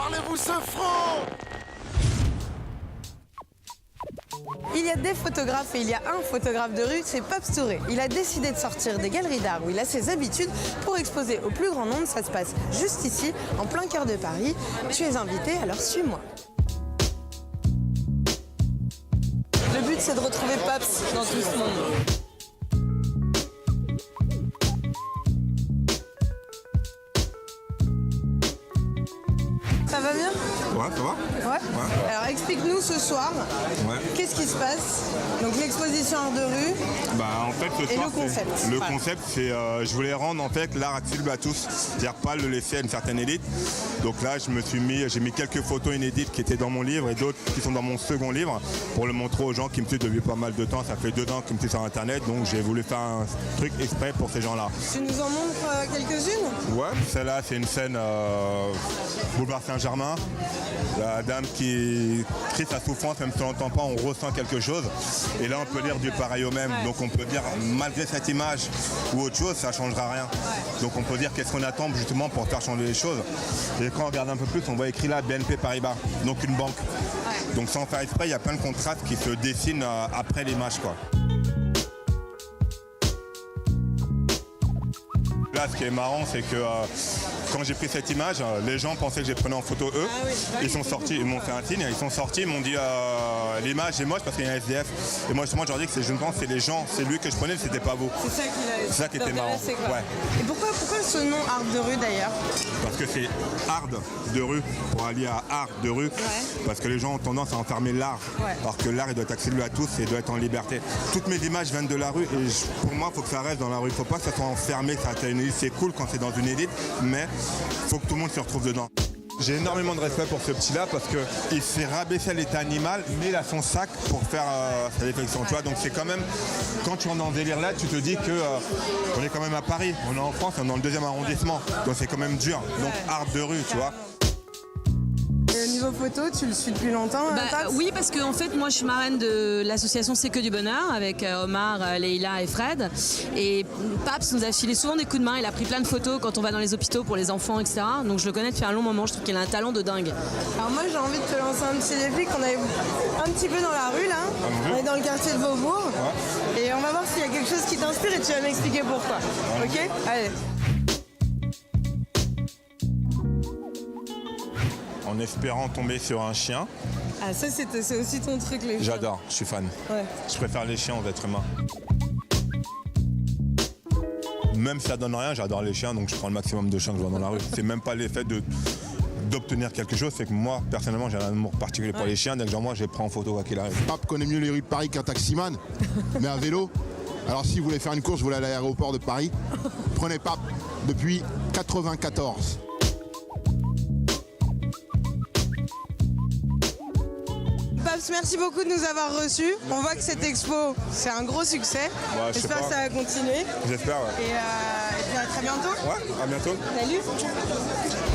Parlez-vous 5 francs? Il y a des photographes et il y a un photographe de rue, c'est Paps Touré. Il a décidé de sortir des galeries d'art où il a ses habitudes pour exposer au plus grand nombre. Ça se passe juste ici, en plein cœur de Paris. Tu es invité, alors suis-moi. Le but, c'est de retrouver Paps dans tout ce monde. Ça va bien? Ouais, ça va? Ouais. Alors explique-nous ce soir, qu'est-ce qui se passe? Donc l'exposition art de rue. Bah en fait ce et soir, le concept. Le concept c'est je voulais rendre en fait l'art accessible à tous, c'est-à-dire pas le laisser à une certaine élite. Donc là j'ai mis quelques photos inédites qui étaient dans mon livre et d'autres qui sont dans mon second livre pour le montrer aux gens qui me suivent depuis pas mal de temps. Ça fait 2 ans qu'ils me suivent sur internet, donc j'ai voulu faire un truc exprès pour ces gens-là. Tu nous en montres quelques-unes? Ouais, celle-là c'est une scène boulevard Saint-Germain. La dame qui crie sa souffrance, même si on n'entend pas, on ressent quelque chose. Et là, on peut dire du pareil au même. Donc on peut dire, malgré cette image ou autre chose, ça ne changera rien. Donc on peut dire qu'est-ce qu'on attend justement pour faire changer les choses. Et quand on regarde un peu plus, on voit écrit là BNP Paribas, donc une banque. Donc sans faire exprès, il y a plein de contrastes qui se dessinent après l'image, quoi. Là, ce qui est marrant, c'est que quand j'ai pris cette image, les gens pensaient que j'ai pris en photo eux. Ils sont sortis, ils m'ont fait un signe, ils sont sortis, ils m'ont dit l'image est moche parce qu'il y a un SDF. Et moi justement, je leur dis que je pense que c'est les gens, c'est lui que je prenais, c'était pas vous. C'est ça qui était marrant. Ouais. Et pourquoi ce nom art de rue d'ailleurs? Parce que c'est art de rue pour allier à art de rue. Parce que les gens ont tendance à enfermer l'art. Alors que l'art il doit être accessible à tous et doit être en liberté. Toutes mes images viennent de la rue et pour moi il faut que ça reste dans la rue. Il ne faut pas que ça soit enfermé, ça a une élite. C'est cool quand c'est dans une élite, mais il faut que tout le monde se retrouve dedans. J'ai énormément de respect pour ce petit-là parce qu'il s'est rabaissé à l'état animal, mais il a son sac pour faire sa défection. Tu vois, donc c'est quand même, quand tu en es en délire là, tu te dis que on est quand même à Paris, on est en France, on est dans le 2e arrondissement, donc c'est quand même dur. Donc art de rue, tu vois. Et au niveau photo, tu le suis depuis longtemps? Oui, parce que en fait, moi, je suis marraine de l'association C'est que du bonheur avec Omar, Leïla et Fred. Et Paps nous a filé souvent des coups de main. Il a pris plein de photos quand on va dans les hôpitaux pour les enfants, etc. Donc je le connais depuis un long moment. Je trouve qu'il a un talent de dingue. Alors moi, j'ai envie de te lancer un petit défi qu'on est un petit peu dans la rue là. On est dans le quartier de Beaubourg. Et on va voir s'il y a quelque chose qui t'inspire et tu vas m'expliquer pourquoi. Ok? Allez. En espérant tomber sur un chien. Ah ça c'est aussi ton truc les chiens. J'adore, je suis fan. Je préfère les chiens aux êtres humains. Même si ça donne rien, j'adore les chiens, donc je prends le maximum de chiens que je vois dans la rue. C'est même pas l'effet d'obtenir quelque chose, c'est que moi, personnellement, j'ai un amour particulier pour les chiens, donc genre moi, je les prends en photo quoi qu'il arrive. Pape connaît mieux les rues de Paris qu'un taximan, mais à vélo. Alors si vous voulez faire une course, vous voulez aller à l'aéroport de Paris, prenez Pape depuis 94. Paps, merci beaucoup de nous avoir reçus. On voit que cette expo, c'est un gros succès. J'espère que ça va continuer. J'espère, Et puis à très bientôt. Ouais, à bientôt. Salut.